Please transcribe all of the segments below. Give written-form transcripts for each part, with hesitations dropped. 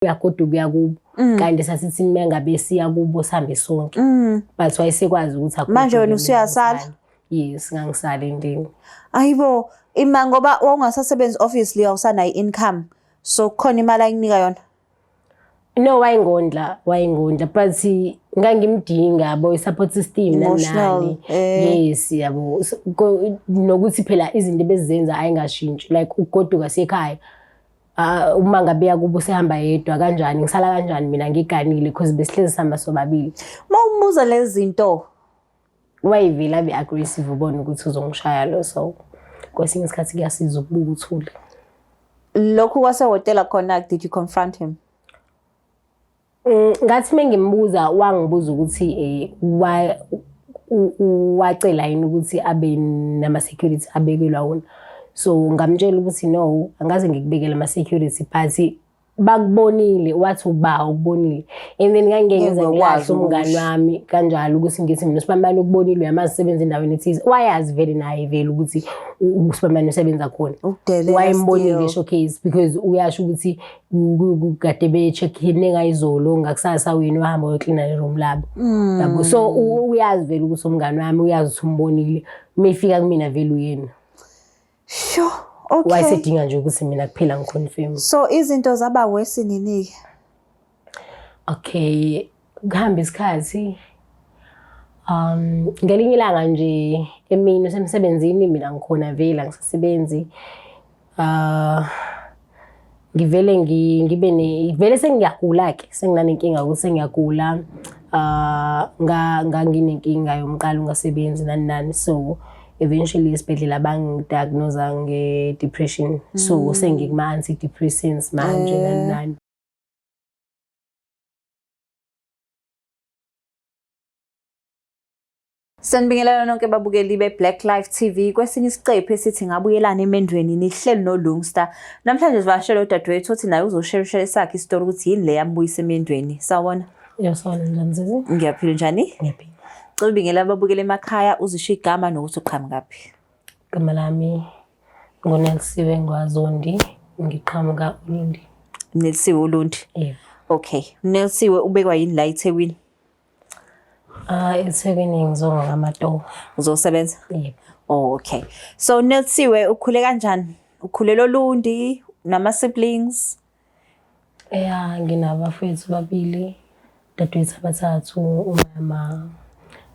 uyagoduka kuyakubo kanti sasithi mengabe siya kubo sihambe sonke but wayesekwazi ukuthi akhona manje wena usuyasala yes ngangisala endini ayibo ima ngoba ungasasebenzi obviously awusanayo income so khona imali ayinika yona no wayengondla but ngangimdinga boy support system nani yes yabo nokuthi phela izinto bezenza ayingashintshi like ugoduka sekhaya uma ngabe yakubo sehamba yedwa kanjani ngisala kanjani mina ngiganile because besihlezi sihamba sobabili mawubuza lezi zinto wayivila abe aggressive ubona ukuthi uzongishaya lo so kwesinye isikhathi kuyasiza ukubuka uthule lokhu kwasehotela khona did you confront him ngathi mengimbuza wangibuza ukuthi wacela yini ukuthi abe nama security abekelwa wona so ngamtshela ukuthi no angaze ngikubekele ama security but bakubonile wathi uba ukubonile and then ngangengeza ngilahle umngani wami kanjalo ukuthi ngithi mina uSibamani ukubonile uyamazi sebenza endaweni ethize wayazi vele naye vele ukuthi uSibamani usebenza khona wayembonile showcase because uyasho ukuthi kade be check in ngayizolo ngakusasa wena wahamba uyocleana le room labo yabo so uyazi vele ukuthi umngani wami uyazi ukuthi umbonile mefika kumina vele uyena sure okay wayesedinga nje ukuthi mina kuphela ngiconfirm so izinto zaba worse nini okay kuhamba isikhathi ngelinye ilanga nje emini usemsebenzini mina ngikhona vele ngisasebenzi ngivele ngibe vele sengiyagula ke senginanenkinga ukuthi sengiyagula nganginenkinga yomqala ungasebenzi nani so eventually esibhedlela bangidiagnose nge-depression so sengikuma antidepressants manje nani Sanibingelela nonke babukeli beBlack Life TV kwesinye isiqephu esithi ngabuyelana emendweni nihleli noLungstar namhlanje sivashela udadewethu uthi naye uzoshare sakhe istory ukuthi yini le yambuyisa emendweni sawona yasona njani zizi ngiyaphila njani ngiyaphila Cibingelela babukeli emakhaya uzisho igama nokuthi uqhamuka ngaphi igama lami ngoNelsiwe Ngwazondi ngiqhamuka uLundi Nelsiwe uLundi yebo okay Nelsiwe ubekwa yini la eThekwini eThekwini ngizonga ngamato uzosebenza yebo okay so Nelsiwe ukhule kanjani ukhulela uLundi nama siblings nginabafethu babili dadewethu abathathu umama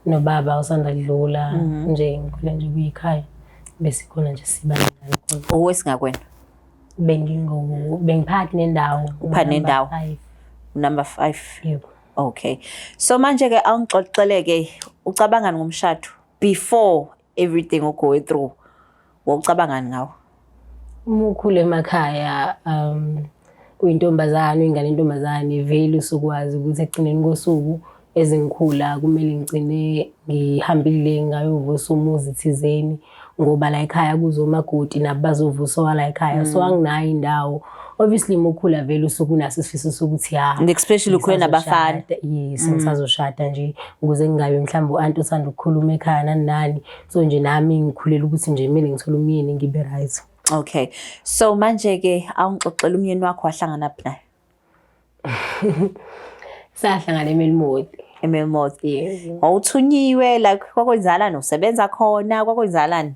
nobaba usanda kudlula nje ngikhule nje kuyikhaya bese khona nje sibanani khona owesingakwena bengiphakathi nendawo uphakathi nendawo number 5 yebo okay so manje ke awungixoxeleke ucabangani ngomshado before everything you go through wawucabangani ngawo umukhule emakhaya uyintombazana uyingane intombazane vele usukwazi ukuthi egcineni kosuku ezingikhula kumele ngicine ngihambile ngayovusa umuzi thizeni ngoba la ekhaya kuzomagodi nabazovusa la ekhaya so anginayo indawo obviously mokhula vele usukunaso isifiso sokuthi and especially ukhule nabafana yes ngisazoshada nje ukuze ngingabe mhlawumbe uanti usanda ukukhuluma ekhaya nani so nje nami ngikhulela ukuthi nje kumele ngithole umyeni ngibe right okay so manje ke awungixoxela umyeni wakho wahlangana phi naye sahlangana eMelmoti yes wawuthunyiwe like kwakwenzalana usebenza khona kwakwenzalana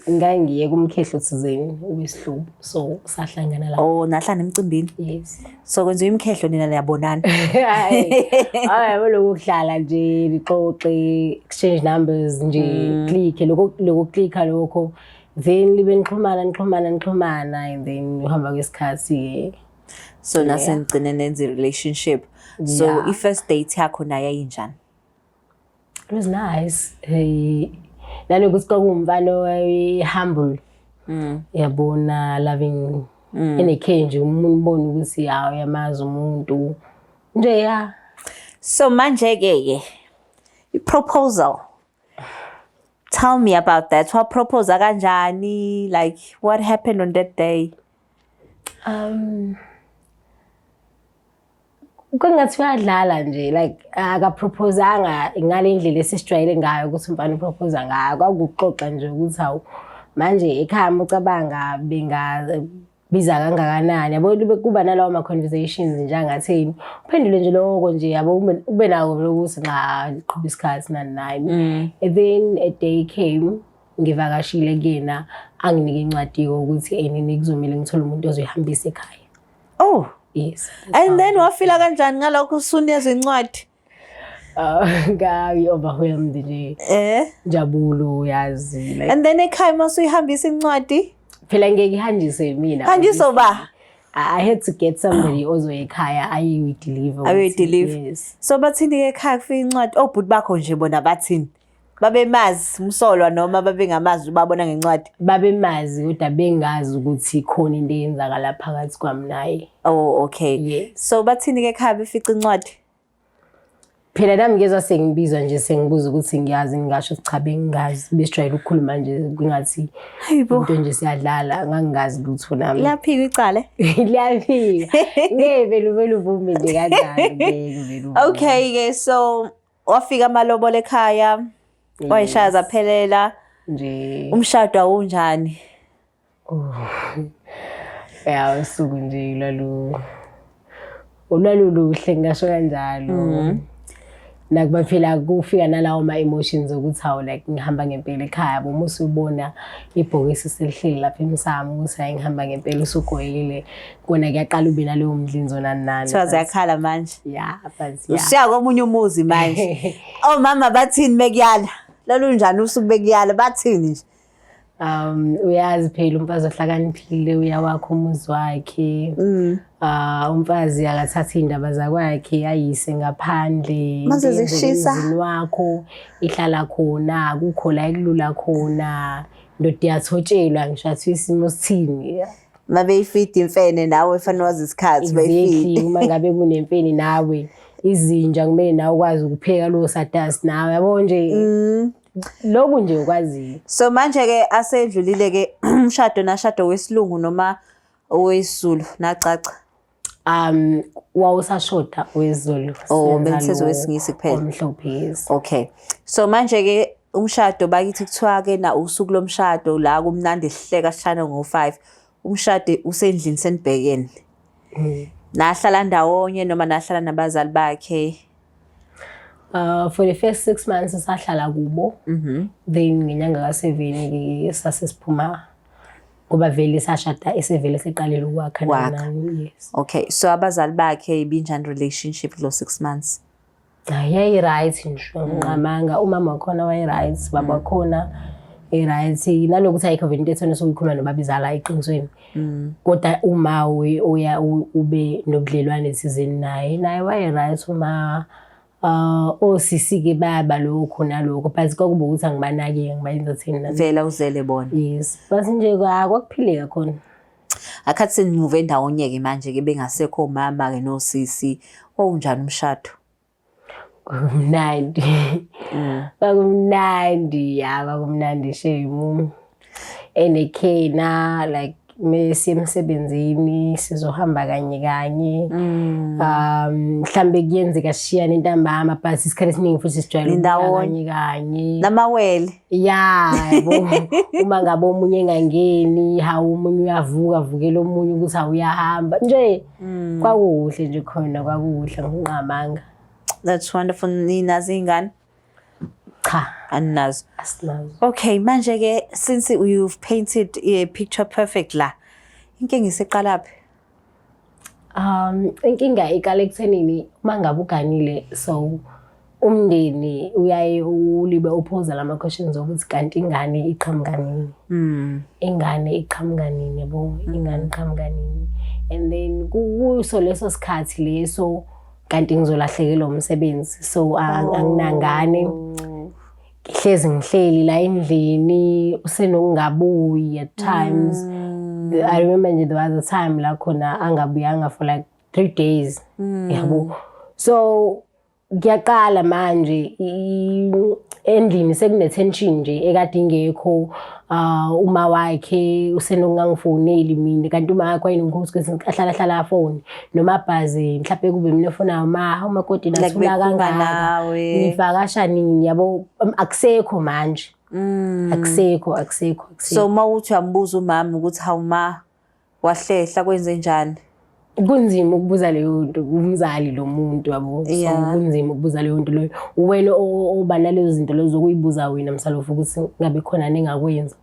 ngangiye kumkhehlo thizeni wesihlubo so sahlangana la nahlana emcimbini yes so kwenziwa imkhehlo nina niyabonana hayi lokudlala nje lixoxe exchange numbers nje click lokho clicka lokho then libe nixhumana and then uhamba kwesikhathi so nasenigcine nenze relationship so i-first date yakho naye yinjani it was nice nanokuthi kwakumfana humble yabona loving enekhe nje umuntu ubona ukuthi yawo yamazi umuntu nje so manje ke i-proposal tell me about that what propose kanjani like what happened on that day kungathi uyadlala nje like akaproposanga ngale ndlela esijwayele ngayo ukuthi umfana uproposa ngayo kwakuxoxa nje ukuthi hawu manje ekhaya ucabanga biza kangakanani yabo kuba nalawo ma conversations njengathini uphendule nje lokho nje yabo ube nawo ukuthi cha liqhubha isikhathi nani and then a day came ngivakashile kuyena anginike incwadi ukuthi enini kuzomela ngithole umuntu ozoyihambisa ekhaya. Oh yes. And then wafila kanjani ngalokho usunezwe incwadi? Ngayi overwhelmed nje. Jabulo yazi. And then ekhaya masuyihambisa incwadi? Phela ngeke ihanjiswe mina. Hanjiswa ba? I had to get somebody ozoyikhaya ayi-deliver. Yes. So bathini ekhaya kufika incwadi obhuti bakho nje bona bathini? Babemazi umsolwa noma babengamazi babona ngencwadi? Babemazi kodwa bengazi ukuthi khona into eyenzakala phakathi kwami naye. Oh okay. Yes. So bathini ekhaya befica incwadi? Phela nami ngezwe sengibizwa nje sengibuza ukuthi ngiyazi ngingasho cha bengazi besijwayele ukukhuluma nje kungathi into nje siyadlala ngangingazi lutho nami. Liyaphika icala? Liyaphika. Ngeke vele uvume nje kanjalo ngeke. Okay ke so wafika amalobole ekhaya wayishaya zaphelela nje umshado awunjani? Ya usuku nje olwaluhle ngisho kanjalo. Nakuba phela kufika nalawo ma emotions ukuthi hawo like ngihamba ngempela ekhaya bo musubona ibhokisi selihleli lapha emsamo ukuthi hayi ngihamba ngempela usugoyile kona kuyaqala ube naleyo mdlinzo nani. Thiwa ziyakhala manje. Yeah, but usiya komunye umuzi manje. Oh mama bathini bekuyala? Lalu njani usuku bekuyala bathini nje? Uyazi phela umfazi ohlakaniphile uyawakho umuzi wakhe. Umfazi akathatha indaba zakwakhe ayise ngaphandle mase zishisa emzini wakho ihlala khona kukho la ekulula khona ndoda yathotshelwa ngisho athi isimo sithini mabe ifeed imfene nawe fanele wazi isikhathi bayifeed uma ngabe kunemfene nawe izinja kumele nawe ukwazi ukupheka lo satasi nawe yabo nje lokhu nje ukwazi. So manje ke asedlulile ke umshado nashado wesilungu noma owesizulu nacaca? Wawusashoda wezulu. Oh bengisezo wesingisi kuphela. Omhlophe yes. Okay. So manje ke umshado bakithi kuthiwa ke na usuku lomshado la kumnandi sihleka sishana ngo5 umshado usendlini senibhekene. Nahlala ndawonye noma nahlala nabazali bakhe? For the first 6 months sahlala kubo. Then ngenyanga ka7 ke sasesiphuma kuba vele sashada esevele seqalile ukwakha nani. Yes. Okay, so abazali bakhe ibinjani relationship lo 6 months? Yayi right nje ngamanga umama wakhona wayi right baba wakhona right nanokuthi ayikho vele into ethona sokukhuluma nobabizala iqinisweni. Kodwa uma uya ube nobudlelwane thizeni naye wayi right uma osisi ke baba lokho nalokho but kwakuba ukuthi angibanaki ngibayenza thina vela uzele bona. Yes base nje kwakuphileka khona akhathi senimuve endawonye ke manje ke bengasekho mama ke nosisi unjani umshado? Kumnandi kwakumnandi kwakumnandi shemu enekhena like mesi emsebenzini sizohamba kanye mhlambe kuyenzeka sishiyana intambama but isikhathi esiningi futhi sijwayele kanye namawele yabo uma ngabe omunye engangeni hawo umunye uyavuka vukela omunye ukuthi awuyahamba nje kwakuhle nje khona kwakuhle nginqamanga. That's wonderful. Nina zingane? Cha aninazo. Asinazo. Okay manje ke since you've painted a picture perfect la inkinga iseqalaphi? Inkinga iqala ekuthenini mangabe uganile so umndeni uyaye ulibe uphoza lama questions ukuthi kanti ingane iqhamuka nini. Ingane iqhamuka nini yabo ingane iqhamuka nini and then kuso leso sikhathi leso kanti ngizolahlekelwa umsebenzi so anginangane hlezi ngihleli la endlini usenokungabuyi at times. I remember nje there was a time la khona angabuyanga for like 3 days yabo so ngiyaqala manje endlini sekune tension nje ekade ingekho uma wakhe usenokungangifoneli mina kanti uma wakhe wayinongozi kwesinhlala phone noma bhazi mhlawumbe kube mina efona uma kodi nathula kangaka ngifakasha nini yabo akusekho manje akusekho. So mawuthi uyambuza umama ukuthi hawu ma Wahlehla kwenze njani? Kunzima ukubuza leyo nto umzali lo muntu yabo. So kunzima ukubuza leyo nto leyo. Wena oba nalezo zinto lezo zokuyibuza wena msalofu ukuthi ngabe khona nengakwenza.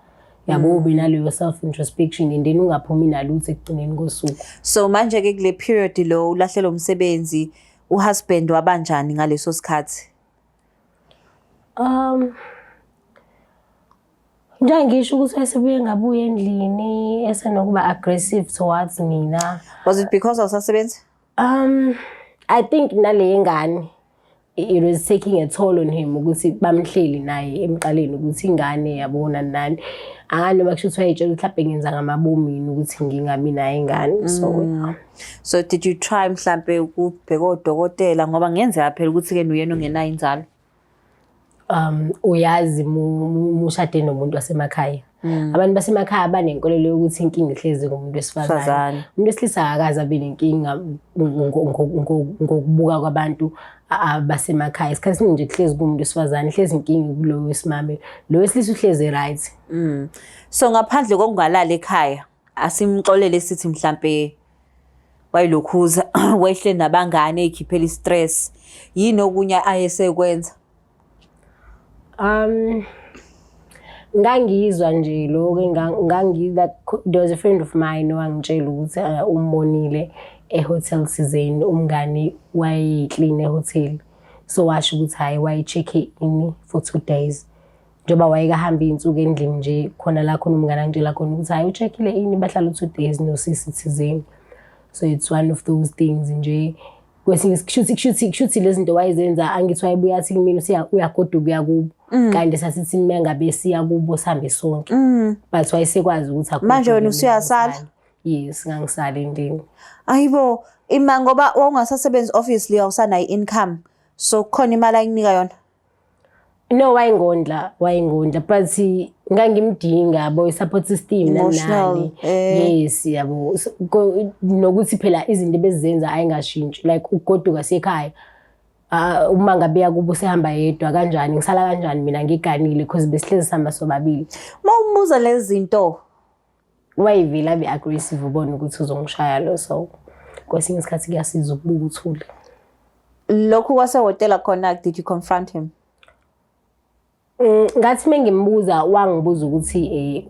Yabo ube naleyo self introspection and then ungaphumi nalutho ekugcineni kosuku. So manje ke kule period lo ulahlelo umsebenzi uhusband wabanjani ngaleso sikhathi? Njengisho ukuthi esebuye ngabuye endlini esenokuba aggressive towards mina. Was it because awusasebenzi? I think nale ngane it was taking a toll on him ukuthi bamhleli naye emqaleni ukuthi ingane yabona nani. Noma kusho wayitshela mhlawumbe ngenza ngamabomini ukuthi ngingabi naye ingane. So did you try mhlambe ukubheka odokotela ngoba ngenzeka phela ukuthi ke uyena ongenayo inzalo? Uyazi mushade nomuntu wasemakhaya. Abantu basemakhaya abanenkolelo yokuthi inkinga ihlezi kumuntu wesifazane. Umuntu wesilisa akazi abe nenkinga ngokubuka kwabantu abasemakhaya. Isikhathi nje kuhlezi kumuntu wesifazane, ihlezi inkinga kulo wesimame. Lo wesilisa uhlezi right. So ngaphandle kokungalala ekhaya, asimxolele sithi mhlambe wayilokhuza wehle nabangane ekhiphela istress. Yini okunye ayesekwenza? Ngangizwa nje lo there was a friend of mine owangitshela ukuthi umbonile ehotel sizeni umngani wayeclean ehotel. So washo ukuthi hayi wayecheck in for 2 days. Njoba wayekahamba insuku endlini nje khona la khona umngani angitshela khona ukuthi hayi ucheckile ini bahlala 2 days no sisi thizeni. So it's one of those things nje kwesinye kushuthi lezi zinto wayezenza angithi wayebuya athi mina uyagoduka uyakubo kanti sasithi mina ngabe siya kubo sihambe sonke but wayesekwazi ukuthi akhona manje wena usuyasala. Yes ngangisala endini. Ayibo ima ngoba ungasasebenzi obviously awusana income so khona imali ayinika yona? No wayengondla but ngangimdinga boy support system nani. Yes yabo nokuthi phela izinto bezenza ayingashintshi like ugoduka sekhaya. Uma ngabe yakubo sehamba yedwa kanjani ngisala kanjani mina ngiganile because besihlezi sihamba sobabili. Mawubuza lezi zinto wayivila abe aggressive ubona ukuthi uzongishaya lo so kwesinye isikhathi kuyasiza ukubuka uthule. Lokhu kwase hotel khona did you confront him? Ngathi mengimbuza wangibuza ukuthi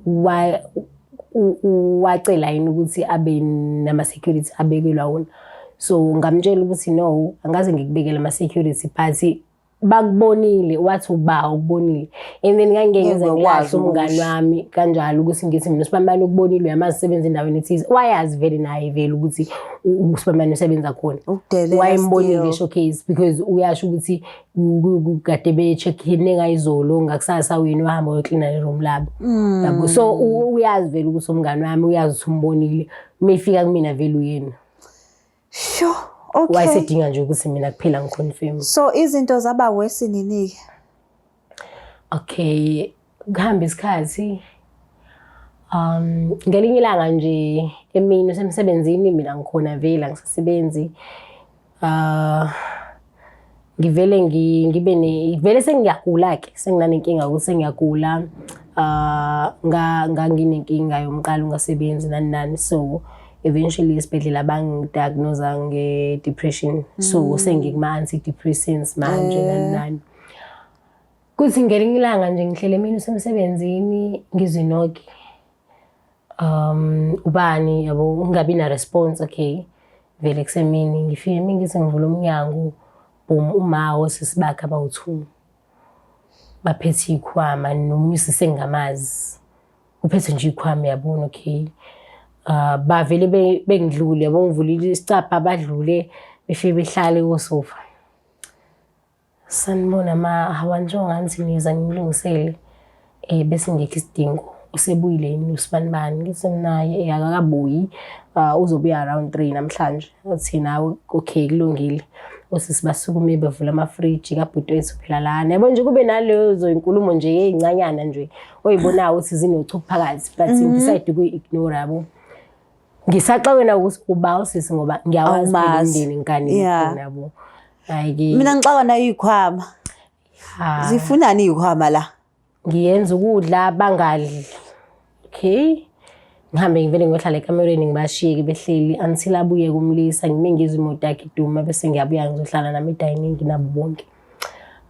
wacela yini ukuthi abe nama security abekelwa wona. So ngamtshela ukuthi no angaze ngikubekele ama security but bakubonile wathi uba ukubonile and then ngangenza ngilahle umngani wami kanjalo ukuthi ngithi mina uSibambane ukubonile uyamazi sebenza endaweni ethize wayazi vele naye vele ukuthi uSibambane usebenza khona wayimbonile showcase because uyasho ukuthi kade be check ngayizolo ngakusasa wena wahamba uyocleana le room labo yabo so uyazi vele ukuthi umngani wami uyazi ukuthi umbonile mefika kumina vele uyena. Sure. Okay. Wayesedinga nje ukuthi mina kuphela ngiconfirm. So izinto zaba worse nini? Okay, kuhamba isikhathi. Ngelinye ilanga nje emini usemsebenzini mina ngikhona vele ngisasebenzi. Ngivele ngibe vele sengiyagula ke senginanenkinga ukuthi sengiyagula. Nganginenkinga yomqala ungasebenzi nani so eventually esibhedlela bangidiagnose nge-depression so sengikuma antidepressants manje nani kuthi ngelinye ilanga nje ngihlele mina usemsebenzini ngizinoki ubani yabo ungabi na response okay vele kusemini ngifike ngithi ngivula umnyango umawo sisibakha bawu2 baphethe ikhwama nomunye sisengamazi uphethe nje ikhwama yabona okay bavele bengidlule yabo ngivulile isicapha badlule befike behlale kosofa sanibona hawanjonga ngithi niza ngilungisele bese ngeke isidingo usebuyile yini uSibani ngithi naye akakabuyi uzobuya around 3 namhlanje uthi nawe okay kulungile usisibasukume bevula ama fridge kabhuti wethu phela lana yabo nje kube nalezo inkulumo nje ezincanyana nje oyibonayo ukuthi zinochupha phakathi but decide ukuyignore yabo. Ngisaxawena ukuthi uba usisi ngoba ngiyawazi umndeni ngani yabo. Hayi mina ngixawa nayo ikhwama. Zifunani ikhwama la? Ngiyenza ukudla bangadli. Okay. ngihambe ngivele ngiyohlala ekamereni ngibashiyeke behleli until abuye kumlisa ngime ngizwe imoto yakhe iduma bese ngiyabuya ngizohlala nami edining nabo bonke.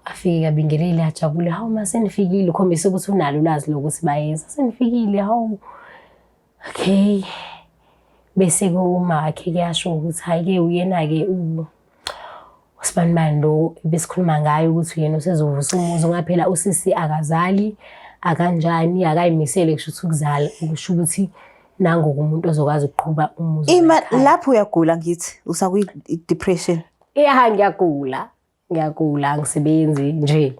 Afike abingelele ajabule, hawu masenifikile, ukhombisa ukuthi unalo ulwazi lokuthi bayeza. Senifikile, hawu. Okay. Bese kumakhe kuyasho ukuthi hayi-ke uyena-ke uSibanibani lo besikhuluma ngayo ukuthi uyena usezovusa umuzi ngoba phela usisi akazali akanjani akayimisele kusho ukuthi ukuzala kusho ukuthi nangoku umuntu ozokwazi ukuqhuba umuzi. Lapho uyagula ngithi usakuyi depression. Ngiyagula angisebenzi nje.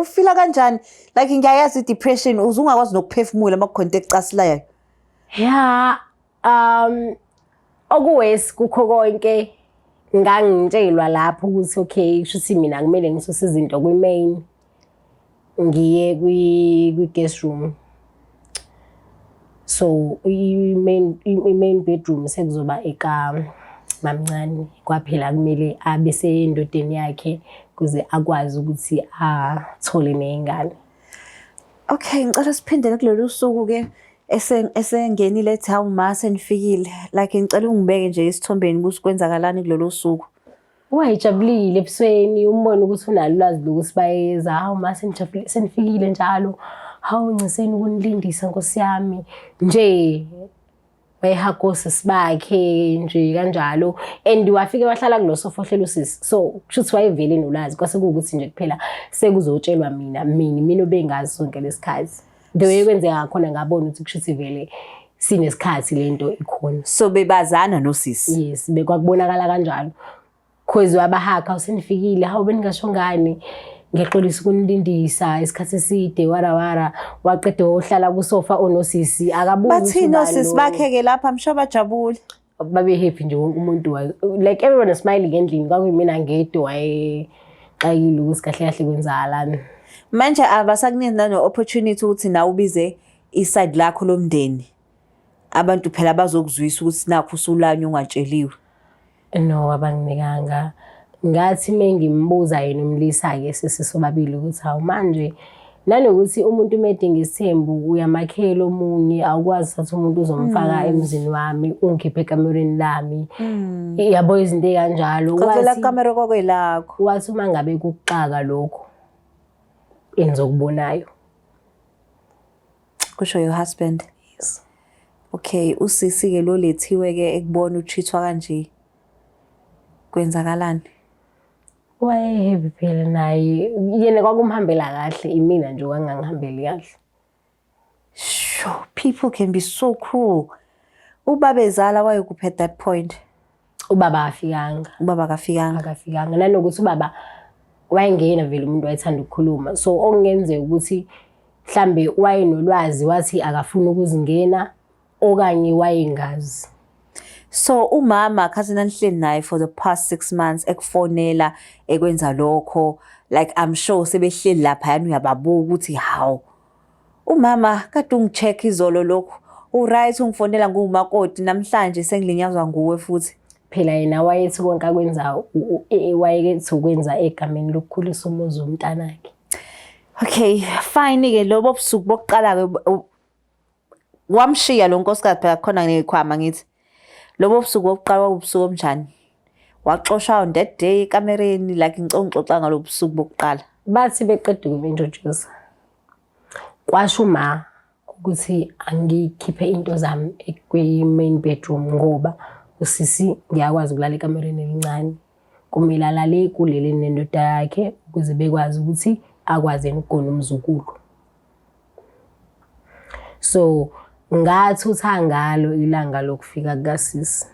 Ufila kanjani? Like ngiyayazi depression uzungakwazi nokuphefumula makukhonto ekucasilayo. Yeah, okuwesi kukho konke ngangitshelwa lapho ukuthi okay kusho ukuthi mina kumele ngisose izinto kwi-main ngiye kwi-guest room. So i-main bedroom sekuzoba eka mamncane kwaphela kumele abe sendodeni yakhe kuze akwazi ukuthi athole nezingane. Okay, ngicela siphindele kulolu suku ke esengenile ethi hawu ma senifikile. Like ngicela ungibeke nje isithombeni ukuthi kwenzakalani kulolu suku. Wayejabulile ebusweni umbone ukuthi unalo ulwazi lokuthi bayeza. Hawu ma senifikile njalo. Hawu ngiseni ukunilindisa Nkosi yami. Nje wayehagosa sibakhe nje kanjalo and wafike wahlala kulo sofa ohlela usisi. So kushuthi wayevele nolwazi kwase kuukuthi nje kuphela sekuzotshelwa mina obengazi sonke lesikhathi. The way kwenzeka ngakhona ngabona ukuthi kushuthi vele sinesikhathi lento ikhona. So bebazana nosisi. Yes, bekwakubonakala kanjalo. Cause wabahaka usenifikile, hawu beningasho ngani? Ngiyaxolisa ukunilindisa isikhathi eside wara waqeda ohlala kusofa onosisi akabuzi. Bathi nosisi bakheke lapha msho bajabule. Babe happy nje wonke umuntu like everyone is smiling endlini kwakuyimina ngedwa xayile ukuthi kahle kahle kwenzakalani. Manje abasakunika nano opportunity ukuthi na ubize iside lakho lomndeni. Abantu phela bazokuzwisa ukuthi nakho usulanya ungatsheliwe. No, abanginikanga. Ngathi mengimbuza yena umlisa ke sesisobabili ukuthi hawu manje nanokuthi umuntu umedinga isithembu uyamakhela omunye awukwazi ukuthi umuntu uzomfaka emzini wami ungikhiphe ekamereni lami. Yabo izinto kanjalo kwathi la kamera kwakwelakho wathi uma ngabe kuxaka lokho enzokubonayo kusho your husband. Yes. Okay, usisi ke lo lethiwe ke ekubona uchithwa kanje kwenzakalani? Wayeheavy phela naye yena kwakumhambela kahle imina nje kwangangihambeli kahle. Sure, people can be so cruel. Ubaba ezala wayekuphi at that point? Ubaba afikanga. Ubaba akafikanga. Akafikanga nanokuthi ubaba wayengena vele umuntu wayethanda ukukhuluma. So okungenzeka ukuthi mhlambe wayenolwazi wathi akafuna ukuzingena okanye wayengazi. So umama cousin anihleli naye for the past 6 months ekufonela ekwenza lokho like I'm sure sebehleli lapha yani uyababuka ukuthi how umama kade ungicheck izolo lokho uright ungifonela ngumakoti namhlanje sengilinyazwa nguwe futhi phela yena wayethi konke akwenza wayekethi ukwenza egameni lokukhulisa umuzi womntanakhe. Okay, fine ke lobo busuku bokuqala ke wamshiya lo nkosikazi phela khona ngekhwama ngithi lobo busuku bokuqala ubusuku omnjani waxoshwa on that day ekamereni like ngixoxa ngalo busuku bokuqala bathi beqeda ukuntroduce kwasho uma ukuthi angikhiphe into zami kwi-main bedroom ngoba usisi ngiyakwazi ukulala ekamereni elincane kumele alale kulele nendoda yakhe ukuze bekwazi ukuthi akwazi ukugona umzukulu. So ngathutha ngalo ilanga lokufika kukaSisi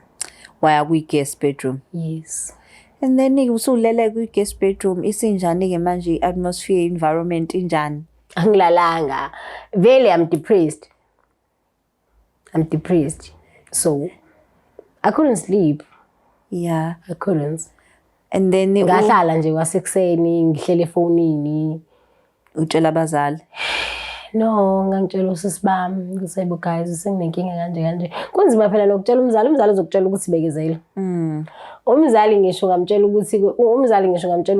waya kwi-guest bedroom. Yes. And then usulele kwi-guest bedroom isinjani ke manje atmosphere environment injani? Angilalanga vele I'm depressed so I couldn't sleep. Yeah, I couldn't. And then ngahlala nje kwasekuseni ngihlele efonini utshela abazali. No, ngangitshela usisi bami ukuthi hayibo guys senginenkinga kanje kunzima phela nokutshela umzali uzokutshela ukuthi bekezela. Umzali ngisho ngamtshela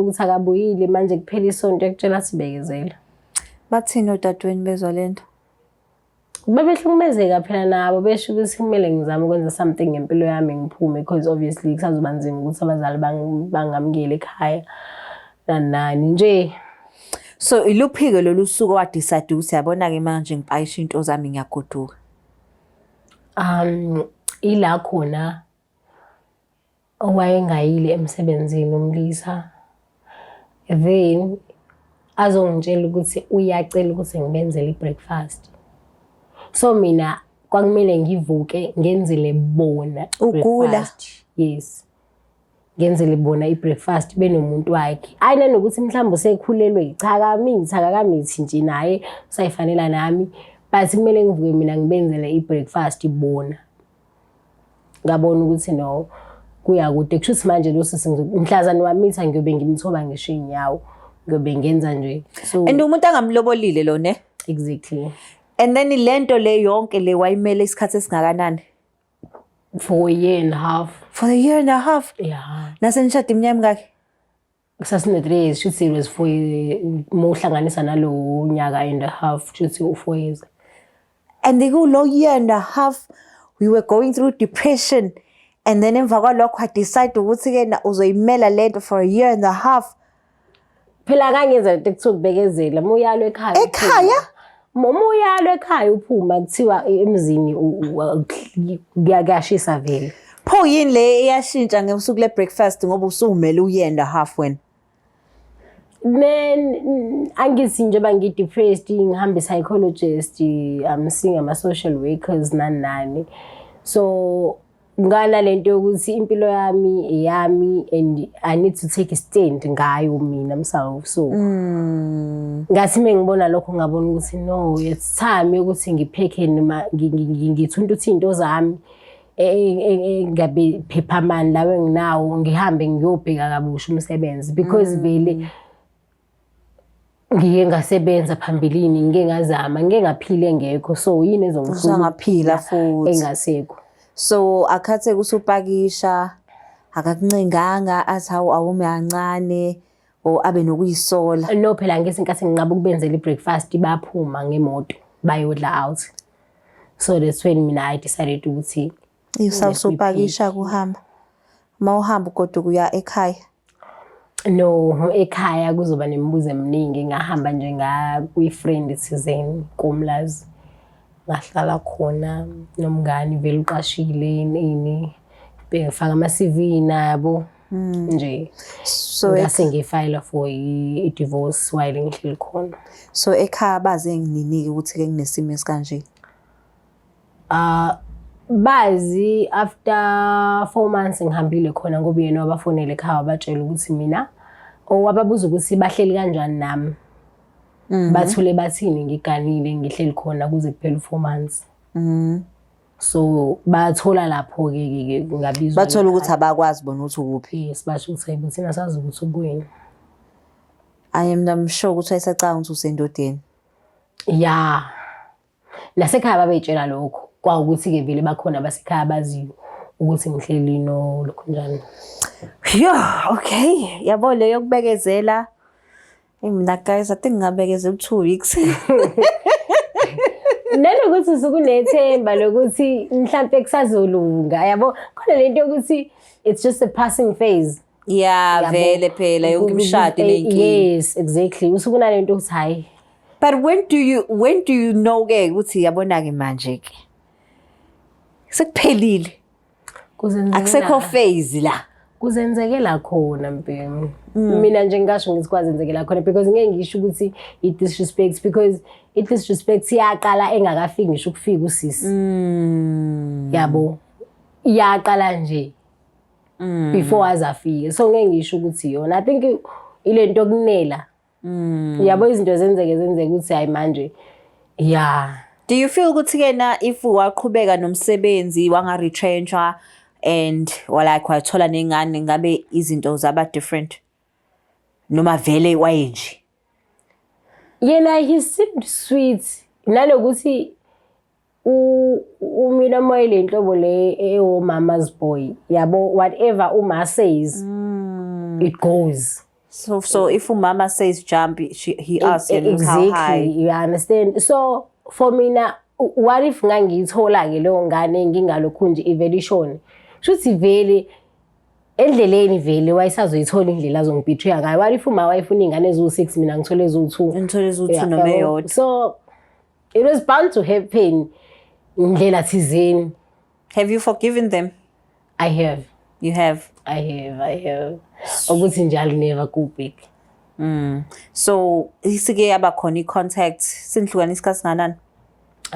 ukuthi akabuyile manje kuphela isonto ekutshela sibekezela. Bathini odadweni bezwa lento? Babehlukumezeka phela nabo besho ukuthi kumele ngizame ukwenza something ngempilo yami ngiphume because obviously kusazoba nzima ukuthi abazali bangamukele ekhaya nani nje. So iluphike lolu suku wadecide ukuthi yabona-ke manje ngipakisha into zami ngiyagoduka? Ila khona owayengayile emsebenzini uMlisa, then azongitshela ukuthi uyacela ukuthi ngibenzele i-breakfast. So mina kwakumele ngivuke ngenzele bona breakfast. Yes. Ngenzele bona i-breakfast benomuntu wakhe. Ayina nokuthi mhlawumbe usekhulelwe akakamithi nje naye usayifanela nami. But kumele ngivuke mina ngibenzele i-breakfast bona. Ngabona ukuthi no kuyakude kushuthi manje lo sisi mhlazana wamitha ngiyobe ngimthoba ngisho inyawo. Ngiyobe ngenza nje. So and umuntu angamlobolile lo ne? Exactly. And then lento le yonke le wayimele isikhathi esingakanani? For a year and a half. For a year and a half? Yeah. Nasenishada iminyaka emingaki? Kusasine 3 years, shuthi it was 4 years. Mohlanganisa nalo nyaka and a half, shuthi 4 years. And kulo year and a half we were going through depression, and then emva kwalokho I decide ukuthi ke uzoyimela lento for a year and a half. Phela kangenza into ekuthiwa ukubekezela, muyalo ekhaya. Ekhaya? Muyalo ekhaya uphuma kuthiwa emzini kuyashisa vele. Pho yini le iyashintsha ngosuku le breakfast ngoba usumele u-year and a half wena? Angithi nje bangi-depressed ngihamba psychologist, I'm seeing ama-social workers nani. So ngana lento yokuthi impilo yami eyami and I need to take a stand ngayo mina myself. So ngathi mengibona lokho ngabona ukuthi no, it's time ukuthi ngipheke ngithunta into zami ngabe phephamani lawe nginawo ngihambe ngiyobheka kabusha umsebenzi because vele ngike ngasebenza phambilini ngike ngazama ngike ngaphile ngekho, so yini ezongisusa ngaphila futhi engasekho. So akhathe kusupakisha akakuncenganga athi awume kancane o abe nokuyisola? No phela ngesinkathi nginqaba ukubenzela i-breakfast baphuma ngemoto bayodla out, so that's when mina I decided ukuthi usupakisha kuhamba mawuhamba kodwa kuya ekhaya. No, ekhaya kuzoba nemibuzo eminingi, ngahamba nje kwi-friend thizeni koMlazi ngahlala khona nomngani vele uqashile ini bengifaka ama-CV nabo nje. So ngase ngifile for i-divorce while ngihleli khona. So ekhaya baze ngininike ukuthi ke kunesimo esikanje? Bazi after 4 months ngihambile khona ngoba yena wabafonela ekhaya batshela ukuthi mina wababuza ukuthi bahleli kanjani nami. Bathule bathini ngiganile ngihleli khona kuze kuphele 4 months. So bathola lapho ke ngabizwa. Bathola ukuthi abakwazi bona ukuthi ukuphi. Yes, basho ukuthi thina sazi ukuthi ukuyini. I am sure ukuthi ayisacanga ukuthi usendodeni. Yeah. Nasekhaya babeyitshela lokho. Kwawukuthi ke vele bakhona basekhaya baziyo ukuthi ngihleli no lokho njani. Yeah, okay. Yabo le yokubekezela. Mina guys I think ngabekezela 2 weeks. Nanokuthi usukunethemba lokuthi mhlambe kusazolunga yabo khona lento yokuthi it's just a passing phase. Yeah, vele phela yonke imishado lenkinga. Yes, exactly. Usukunalento ukuthi hayi. But when do you know ke ukuthi yabona ke manje ke sekuphelile akusekho phase la kuzenzekela khona mpela. Mina nje ngisho ngithi kwazenzekela khona because ngeke ngisho ukuthi it disrespect, because it disrespect iyaqala engakafiki ngisho ukufika usisi. Yabo iyaqala nje before azafike, so ngeke ngisho ukuthi yona. I think ilento kunela. Yabo izinto zenzeke ukuthi hayi manje yeah. Do you feel ukuthi kena if waqhubeka nomsebenzi wanga retrenchwa and like wathola nengane ngabe izinto zaba different noma vele wayenje? Yena he seemed sweet nalokuthi umina moya lenhlobo le mama's boy yabo, whatever uma says it goes. So if mama says jump he asks exactly, how high. You understand? So for me now, what if ngangiyithola-ke leyo ngane ngingalokhu nje ivele ishone shuthi vele endleleni vele wayesazoyithola indlela azongibetray ngayo. What if uma wayefuna iy'ngane eziwu-6 mina ngithole eziwu-2 ngithole eziwu-2 noma eyodwa. So it was bound to happen ndlela thizeni. Have you forgiven them? I have. You have? I have. Ukuthi njalo never go back. So isike yaba khona i-contact sinhlukana isikhathi singanani?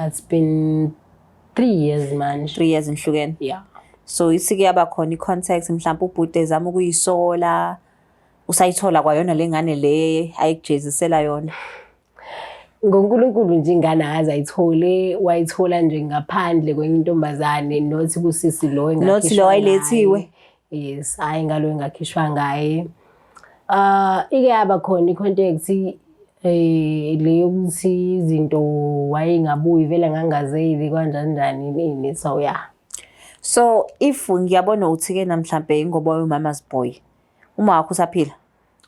It's been 3 years manje. 3 years nihlukene. Yeah. So isike yaba khona i-contact mhlawumbe ubhuti ezama ukuyisola usayithola kwayona lengane le ayikujezisela yona. NgoNkulunkulu nje ingane azayithole wayithola nje ngaphandle kwentombazane nothi kusisi lo engakhishwa. Nothi lo wayilethiwe. Yes, hayi ngalo engakhishwa ngaye. Ike yaba khona i-contact le yokuthi izinto wayengabuyi vele ngangazeli kanjani nini so yeah. So if ngiyabona uthi-ke namhlanje ingoba umama's boy uma wakho usaphila?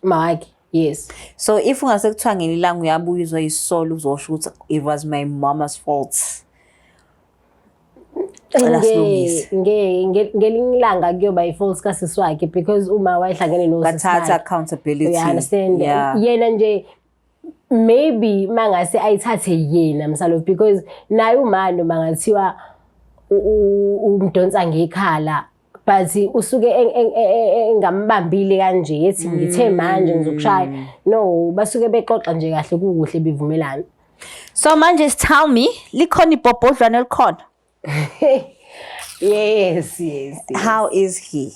Mawakhe, yes. So if ungase kuthiwa ngelinye ilanga uyabuya uzosolo uzosho ukuthi it was my mama's fault. Ngelinye ilanga kuyoba i-fault kasisi wakhe because uma wayehlangene nosisi bathatha accountability. You understand? Yeah. Yena nje maybe mangase ayithathe yena msalo because naye umano mangathiwa umdonsa ngekhala but usuke engambambile kanje yethi ngithe manje ngizokushaya. No, basuke bexoxa nje kahle kukuhle bivumelana. So manje tell me likhona ibhobhodlwana elikhona? Yes. How is he?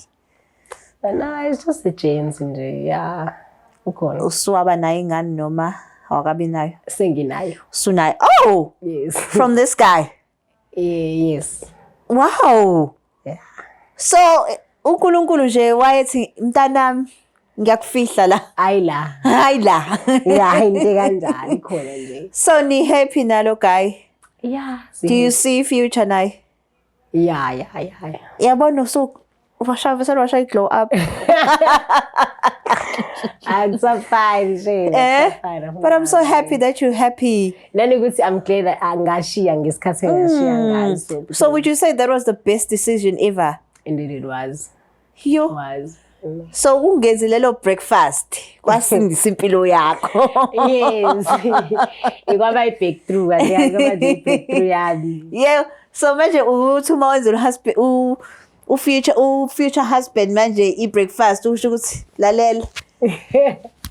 No, it's just a chance nje. Yeah. Ukhona. Uswaba naye ingane noma awakabi nayo? Senginayo. Sunayo. Oh! Yes. From this guy? Yes. Wow! Yeah. So uNkulunkulu nje wayethi mntanami ngiyakufihla la. Hayi la. Hayi la. Yeah, into kanjani khona nje. So ni happy nalo guy? Yeah. Do you see future naye? Yeah. Yabona so washa glow up. I'm so fine, Shane. But I'm so happy that you're happy. Nanokuthi I'm glad that angashiya ngesikhathi engashiya ngaso. So would you say that was the best decision ever? Indeed it was. Yo. Was. So ungenzi lelo breakfast kwasindisa impilo yakho. Yes. Ikwaba i-breakthrough kanti kwaba i-breakthrough yami. Yeah. So manje uthi uma wenza uhusband future husband manje i-breakfast usho ukuthi lalela.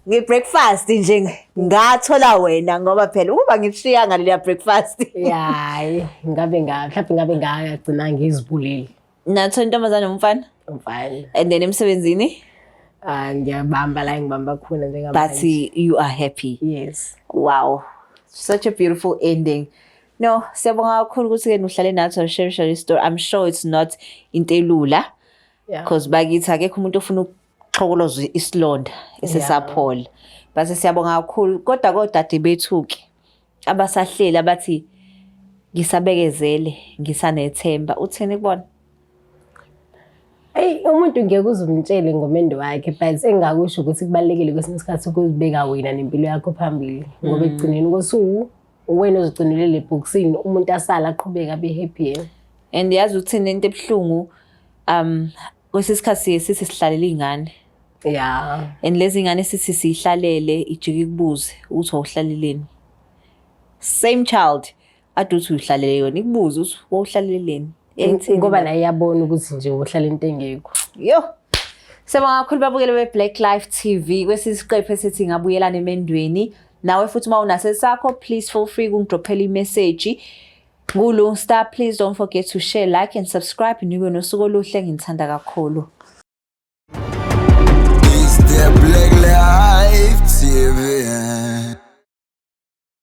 Nge-breakfast nje ngathola wena ngoba phela uba ngishiya ngale breakfast. Yeah, mhlawumbe ngabe ngagcina ngizibulele. Natho intombazane umfana? Umfana. And then emsebenzini? Ngiyabamba la ngibamba khona njengamanje. But you are happy. Yes. Wow. Such a beautiful ending. No, siyabonga kakhulu ukuthi-ke nuhlale nathi share story. I'm sure it's not into elula. Yeah. Because bakithi akekho umuntu ofuna ukuxhokoloza isilonda esesaphola. But siyabonga kakhulu kodwa kodade bethu-ke abasahleli abathi ngisabekezele ngisanethemba uthini kubona? Hey, umuntu ngeke uzumtshele ngomendo wakhe but engakusho ukuthi kubalekile kwesinye isikhathi ukuzibeka wena nempilo yakho phambili ngoba ekugcineni kosuku wena uzigcinele le boxini umuntu asala aqhubeka be happy. And yazi uthini into ebhlungu kwesisikhathi sithi sihlalele ingane. Yeah. And lezi ingane sithi sihlalele ijike kubuze uthi awuhlaleleni. Same child aduthi uhlalele yona ikubuza uthi wawuhlaleleni. Ngoba naye yabona ukuthi nje uhlala into engekho. Yo. Sibonga kakhulu babukele be-Black Life TV kwesisiqephu esithi ngabuyelana emendweni. Nawe futhi uma unasesakho please feel free ukungidrophela i-message. NguLongstar, please don't forget to share, like and subscribe. Nibe nosuku oluhle, ngithanda kakhulu.